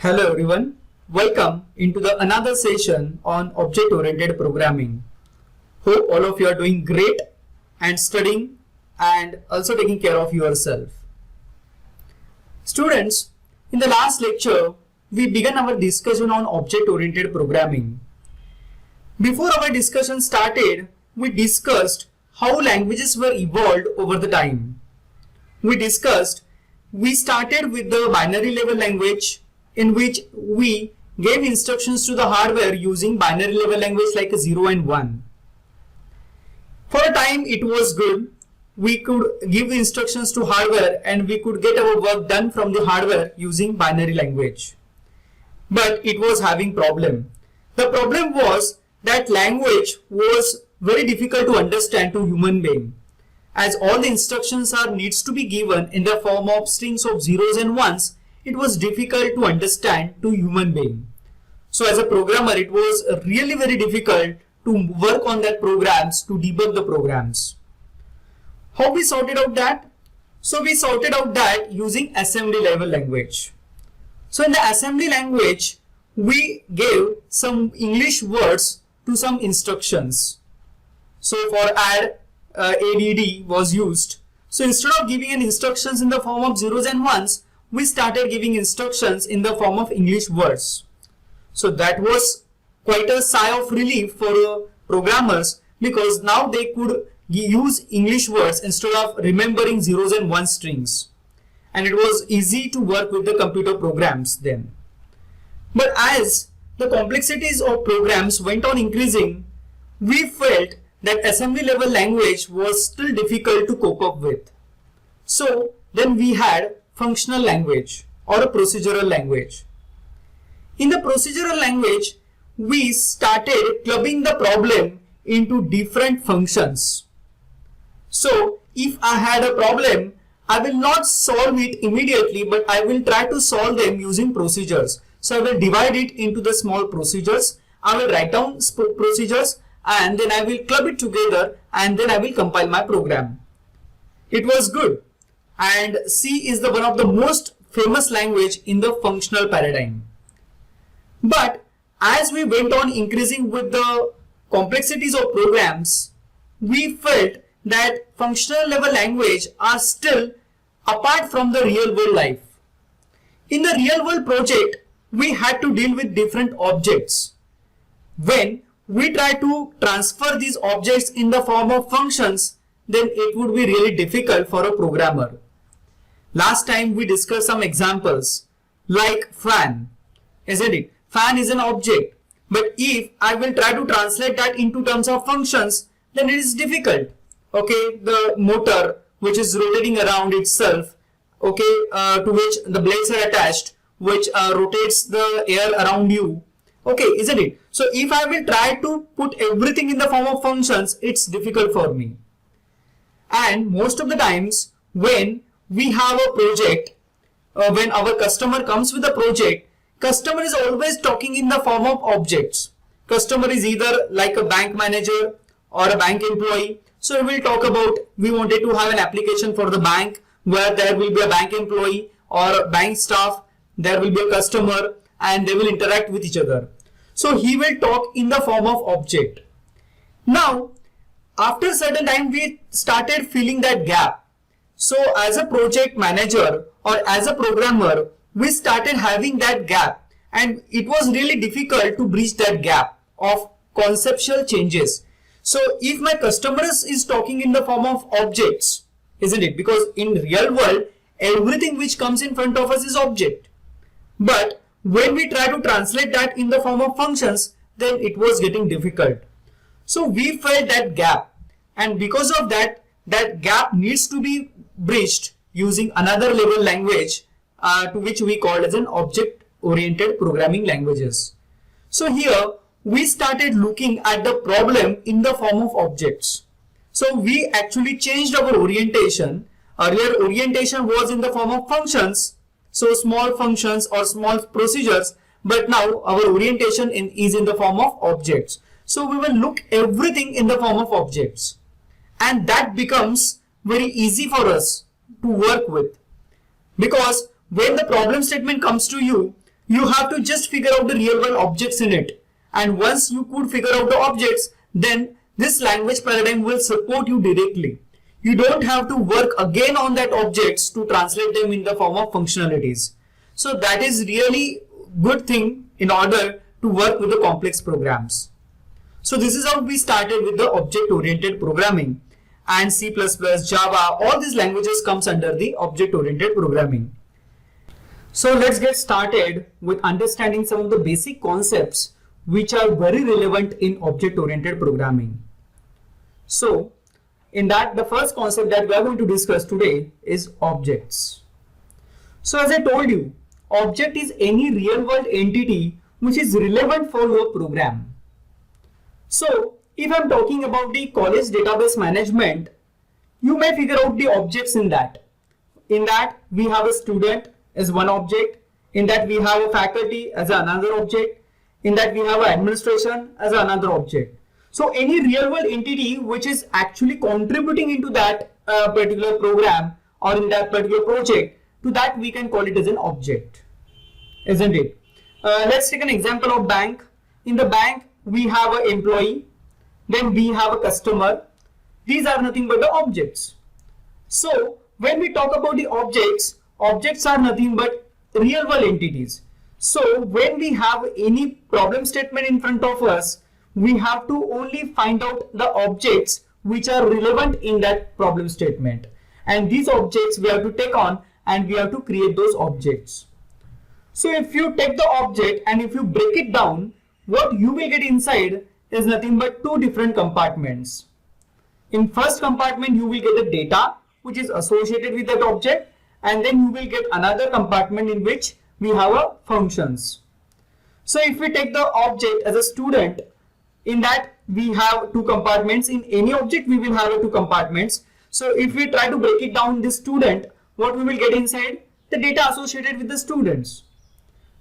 Hello everyone, welcome into the another session on object-oriented programming. Hope all of you are doing great and studying and also taking care of yourself. Students, in the last lecture, we began our discussion on object-oriented programming. Before our discussion started, we discussed how languages were evolved over the time. We started with the binary level language, in which we gave instructions to the hardware using binary level language like 0 and 1. For a time it was good. We could give instructions to hardware and we could get our work done from the hardware using binary language. But it was having problem. The problem was that language was very difficult to understand to human being, as all the instructions needs to be given in the form of strings of zeros and ones. It was difficult to understand to human being. So as a programmer, it was really very difficult to work on that programs, to debug the programs. How we sorted out that? So we sorted out that using assembly level language. So in the assembly language, we gave some English words to some instructions. So for add, ADD was used. So instead of giving an instructions in the form of zeros and ones, we started giving instructions in the form of English words. So that was quite a sigh of relief for programmers, because now they could use English words instead of remembering zeros and ones strings. And it was easy to work with the computer programs then. But as the complexities of programs went on increasing, we felt that assembly level language was still difficult to cope up with. So then we had functional language or a procedural language. In the procedural language, we started clubbing the problem into different functions. So if I had a problem, I will not solve it immediately, but I will try to solve them using procedures. So I will divide it into the small procedures. I will write down procedures and then I will club it together and then I will compile my program. It was good. And C is the one of the most famous language in the functional paradigm. But as we went on increasing with the complexities of programs, we felt that functional level language are still apart from the real world life. In the real world project, we had to deal with different objects. When we try to transfer these objects in the form of functions, then it would be really difficult for a programmer. Last time we discussed some examples like fan, isn't it? Fan is an object, but if I will try to translate that into terms of functions, then it is difficult. Okay, the motor which is rotating around itself, okay, to which the blades are attached, which rotates the air around you. Okay, isn't it? So if I will try to put everything in the form of functions, it's difficult for me. And most of the times when we have a project, when our customer comes with a project, customer is always talking in the form of objects. Customer is either like a bank manager or a bank employee. So we will talk about, we wanted to have an application for the bank where there will be a bank employee or bank staff, there will be a customer and they will interact with each other. So he will talk in the form of object. Now, after a certain time, we started filling that gap. So as a project manager or as a programmer, we started having that gap, and it was really difficult to bridge that gap of conceptual changes. So if my customer is talking in the form of objects, isn't it? Because in real world, everything which comes in front of us is object. But when we try to translate that in the form of functions, then it was getting difficult. So we felt that gap, and because of that, that gap needs to be bridged using another level language to which we call as an object-oriented programming languages. So here we started looking at the problem in the form of objects. So we actually changed our orientation. Earlier orientation was in the form of functions, so small functions or small procedures, but now our orientation is in the form of objects. So we will look everything in the form of objects, and that becomes very easy for us to work with, because when the problem statement comes to you, You have to just figure out the real world objects in it. And once you could figure out the objects, then this language paradigm will support you directly. You don't have to work again on that objects to translate them in the form of functionalities. So that is really good thing in order to work with the complex programs. So this is how we started with the object-oriented programming, and C++, Java, all these languages comes under the object-oriented programming. So let's get started with understanding some of the basic concepts which are very relevant in object-oriented programming. So in that, the first concept that we are going to discuss today is objects. So as I told you, object is any real-world entity which is relevant for your program. So if I'm talking about the college database management, you may figure out the objects in that. In that, we have a student as one object. In that, we have a faculty as another object. In that, we have an administration as another object. So any real world entity which is actually contributing into that particular program or in that particular project, to that we can call it as an object, isn't it? Let's take an example of bank. In the bank, we have an employee, then we have a customer. These are nothing but the objects. So when we talk about the objects, objects are nothing but real world entities. So when we have any problem statement in front of us, we have to only find out the objects which are relevant in that problem statement. And these objects we have to take on and we have to create those objects. So if you take the object and if you break it down, what you will get inside is nothing but two different compartments. In first compartment, you will get the data which is associated with that object, and then you will get another compartment in which we have a functions. So if we take the object as a student, in that we have two compartments. In any object we will have two compartments. So if we try to break it down this student, what we will get inside? The data associated with the students.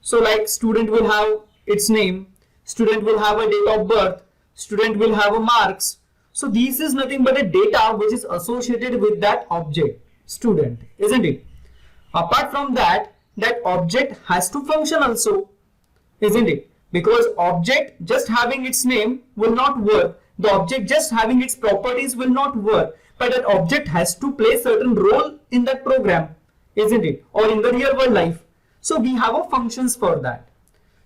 So like student will have its name, student will have a date of birth, student will have a marks. So this is nothing but a data which is associated with that object, student, isn't it? Apart from that, that object has to function also, isn't it? Because object just having its name will not work. The object just having its properties will not work. But that object has to play certain role in that program, isn't it? Or in the real world life. So we have a functions for that.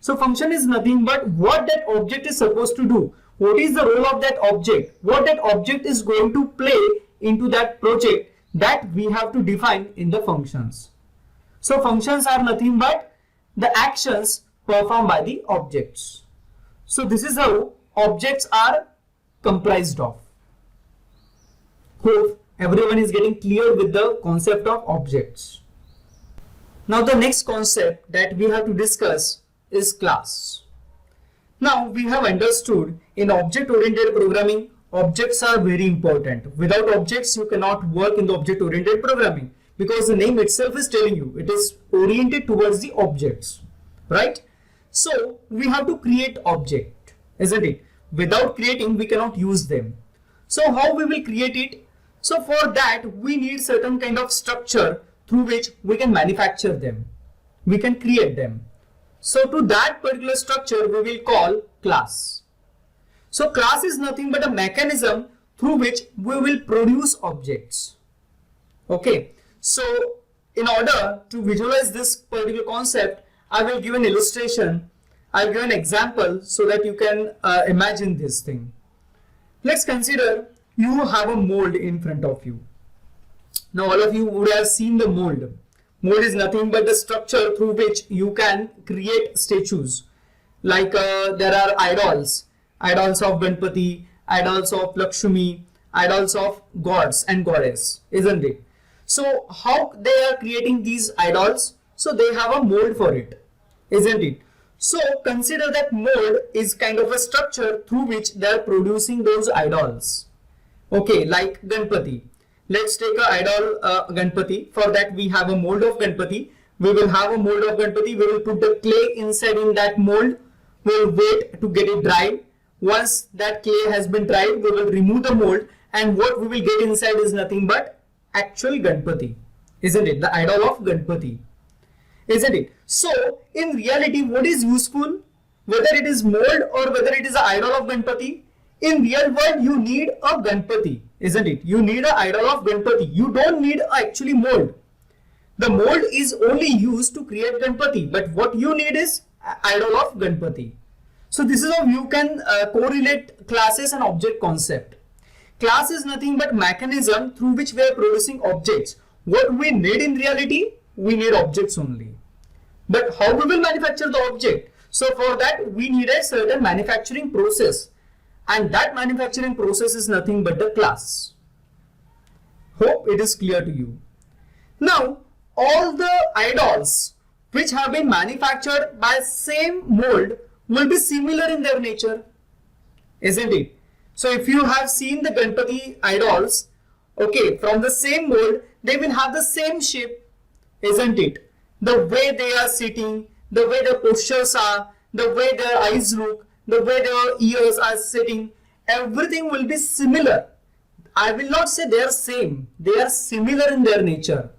So function is nothing but what that object is supposed to do. What is the role of that object? What that object is going to play into that project, that we have to define in the functions. So functions are nothing but the actions performed by the objects. So this is how objects are comprised of. Hope everyone is getting clear with the concept of objects. Now the next concept that we have to discuss is class. Now we have understood in object-oriented programming, objects are very important. Without objects, you cannot work in the object-oriented programming, because the name itself is telling you it is oriented towards the objects, right? So we have to create object, isn't it? Without creating, we cannot use them. So how we will create it? So for that, we need certain kind of structure through which we can manufacture them. We can create them. So to that particular structure, we will call class. So class is nothing but a mechanism through which we will produce objects. Okay. So in order to visualize this particular concept, I will give an illustration. I'll give an example so that you can imagine this thing. Let's consider you have a mold in front of you. Now all of you would have seen the mold. Mold is nothing but the structure through which you can create statues. Like there are idols of Ganpati, idols of Lakshmi, idols of gods and goddess, isn't it? So how they are creating these idols? So they have a mold for it, isn't it? So consider that mold is kind of a structure through which they are producing those idols. Okay, like Ganpati. Let's take a idol Ganpati. For that we have a mold of Ganpati. We will have a mold of Ganpati. We will put the clay inside in that mold. We will wait to get it dried. Once that clay has been dried, we will remove the mold, and what we will get inside is nothing but actual Ganpati, isn't it? The idol of Ganpati. isn't it? So in reality, what is useful? Whether it is mold or whether it is an idol of Ganpati, in real world you need a Ganpati, isn't it? You need an idol of Ganpati. You don't need actually mold. The mold is only used to create Ganpati, but what you need is idol of Ganpati. So this is how you can correlate classes and object concept. Class is nothing but mechanism through which we are producing objects. What we need in reality, we need objects only. But how we will manufacture the object? So for that we need a certain manufacturing process, and that manufacturing process is nothing but the class. Hope it is clear to you. Now all the idols which have been manufactured by same mold will be similar in their nature, isn't it? So if you have seen the Ganpati idols, okay, from the same mold, they will have the same shape, isn't it? The way they are sitting, the way their postures are, the way their eyes look, the way their ears are sitting, everything will be similar. I will not say they are same, they are similar in their nature,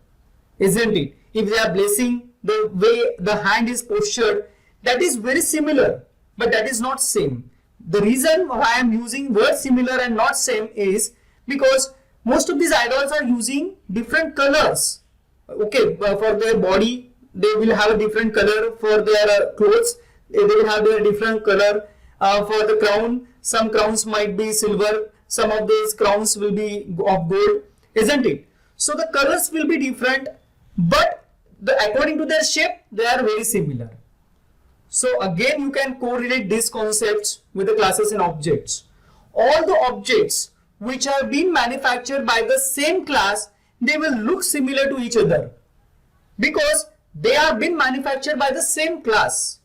isn't it? If they are blessing, the way the hand is postured, that is very similar, but that is not same. The reason why I am using word similar and not same is because most of these idols are using different colors. Okay, for their body, they will have a different color. For their clothes, they will have a different color. For the crown, some crowns might be silver, some of these crowns will be of gold, isn't it? So the colors will be different, but according to their shape, they are very similar. So again, you can correlate these concepts with the classes and objects. All the objects which are being manufactured by the same class, they will look similar to each other because they are being manufactured by the same class.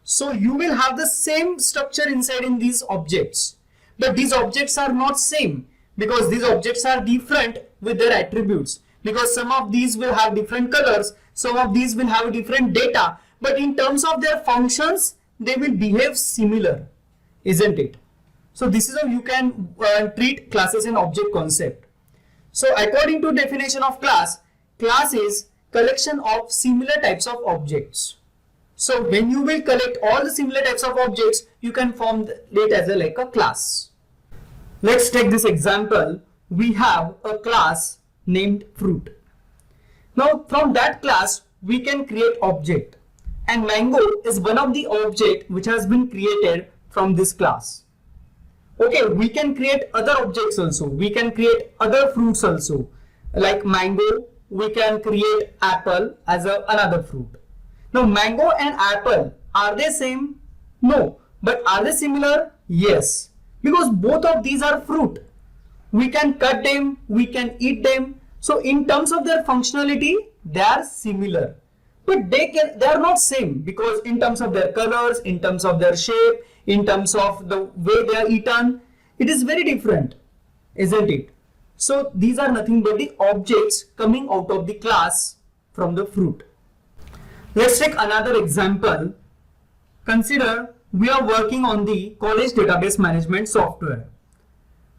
So you will have the same structure inside in these objects, but these objects are not same because these objects are different with their attributes, because some of these will have different colors, some of these will have different data, but in terms of their functions, they will behave similar, isn't it? So this is how you can treat classes and object concept. So according to definition of class, class is collection of similar types of objects. So when you will collect all the similar types of objects, you can form it as like a class. Let's take this example. We have a class named fruit. Now from that class, we can create object. And mango is one of the object which has been created from this class. Okay, we can create other objects also. We can create other fruits also. Like mango, we can create apple as another fruit. Now mango and apple, are they same? No. But are they similar? Yes. Because both of these are fruit. We can cut them, we can eat them. So in terms of their functionality, they are similar. But they are not same, because in terms of their colors, in terms of their shape, in terms of the way they are eaten, it is very different, isn't it? So these are nothing but the objects coming out of the class from the fruit. Let's take another example. Consider we are working on the college database management software.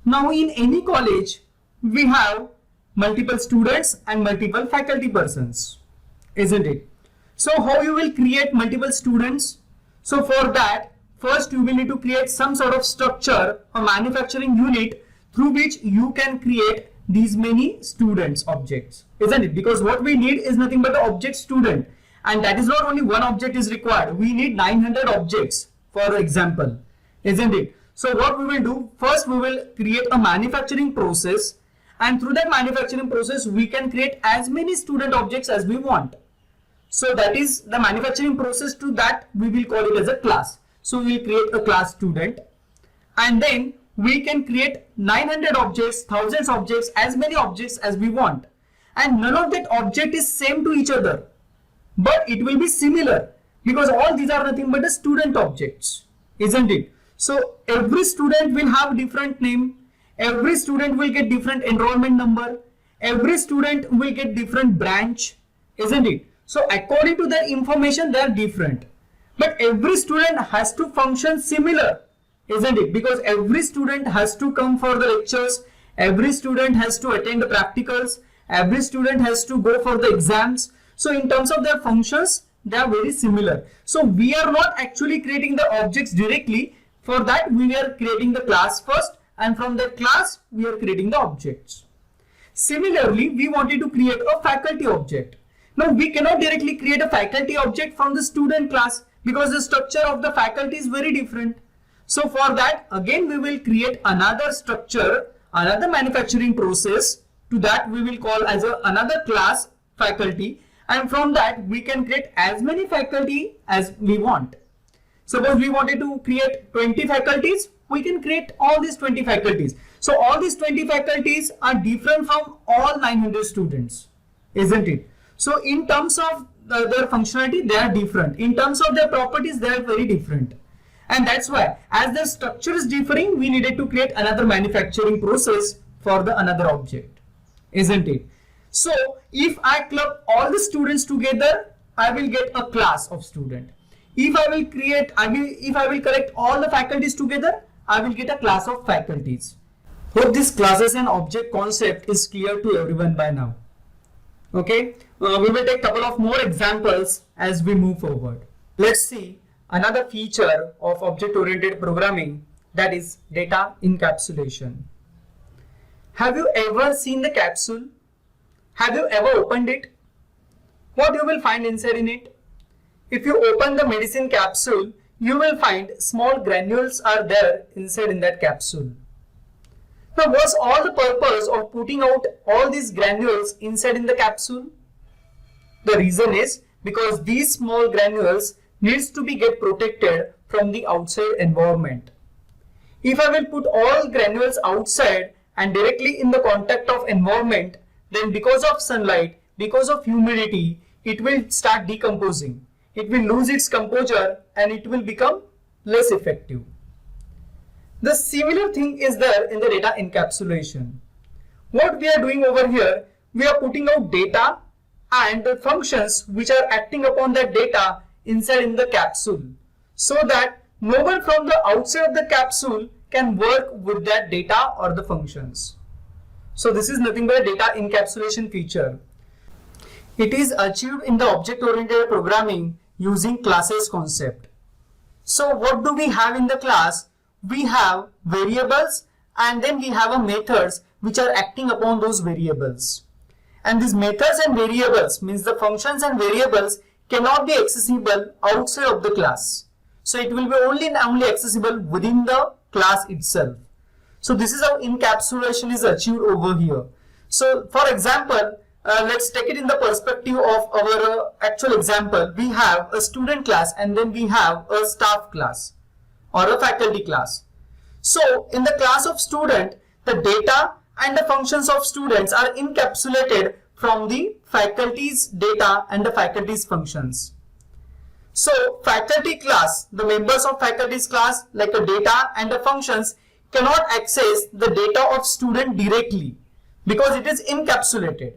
Now in any college, we have multiple students and multiple faculty persons, isn't it? So how you will create multiple students? So for that, first you will need to create some sort of structure, a manufacturing unit through which you can create these many students objects, isn't it? Because what we need is nothing but the object student, and that is not only one object is required. We need 900 objects, for example, isn't it? So what we will do, first we will create a manufacturing process, and through that manufacturing process we can create as many student objects as we want. So that is the manufacturing process. To that we will call it as a class. So we will create a class student, and then we can create 900 objects, thousands of objects, as many objects as we want. And none of that object is same to each other, but it will be similar because all these are nothing but the student objects, isn't it? So every student will have different name, every student will get different enrollment number, every student will get different branch, isn't it? So according to their information, they are different, but every student has to function similar, isn't it? Because every student has to come for the lectures, every student has to attend the practicals, every student has to go for the exams. So in terms of their functions, they are very similar. So we are not actually creating the objects directly. For that, we are creating the class first, and from the class, we are creating the objects. Similarly, we wanted to create a faculty object. Now, we cannot directly create a faculty object from the student class because the structure of the faculty is very different. So for that, again, we will create another structure, another manufacturing process. To that, we will call as another class faculty, and from that, we can create as many faculty as we want. Suppose we wanted to create 20 faculties, we can create all these 20 faculties. So all these 20 faculties are different from all 900 students, isn't it? So in terms of their functionality, they are different. In terms of their properties, they are very different. And that's why, as the structure is differing, we needed to create another manufacturing process for the another object, isn't it? So if I club all the students together, I will get a class of student. If I will collect all the faculties together, I will get a class of faculties. Hope this classes and object concept is clear to everyone by now. Okay, we will take a couple of more examples as we move forward. Let's see another feature of object-oriented programming, that is data encapsulation. Have you ever seen the capsule? Have you ever opened it? What you will find inside in it? If you open the medicine capsule, you will find small granules are there inside in that capsule. Now, what's all the purpose of putting out all these granules inside in the capsule? The reason is because these small granules needs to be get protected from the outside environment. If I will put all granules outside and directly in the contact of environment, then because of sunlight, because of humidity, it will start decomposing. It will lose its composure and it will become less effective. The similar thing is there in the data encapsulation. What we are doing over here, we are putting out data and the functions which are acting upon that data inside in the capsule, so that no one from the outside of the capsule can work with that data or the functions. So this is nothing but a data encapsulation feature. It is achieved in the object-oriented programming using classes concept. So what do we have in the class? We have variables and then we have a methods which are acting upon those variables. And these methods and variables means the functions and variables cannot be accessible outside of the class. So it will be only accessible within the class itself. So this is how encapsulation is achieved over here. So for example, let's take it in the perspective of our actual example. We have a student class and then we have a staff class or a faculty class. So in the class of student, the data and the functions of students are encapsulated from the faculty's data and the faculty's functions. So faculty class, the members of faculty's class like the data and the functions cannot access the data of student directly because it is encapsulated.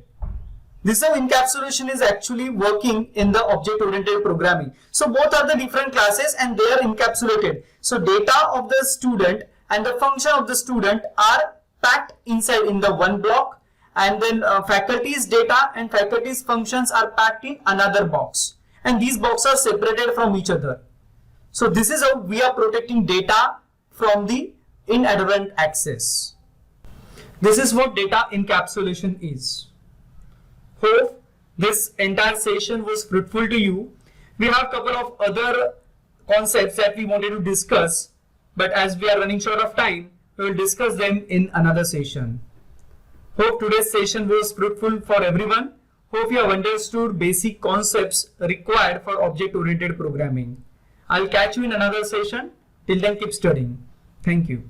This is how encapsulation is actually working in the object-oriented programming. So both are the different classes and they are encapsulated. So data of the student and the function of the student are packed inside in the one block, and then faculty's data and faculty's functions are packed in another box. And these boxes are separated from each other. So this is how we are protecting data from the inadvertent access. This is what data encapsulation is. Hope this entire session was fruitful to you. We have a couple of other concepts that we wanted to discuss, but as we are running short of time, we will discuss them in another session. Hope today's session was fruitful for everyone. Hope you have understood basic concepts required for object-oriented programming. I'll catch you in another session. Till then, keep studying. Thank you.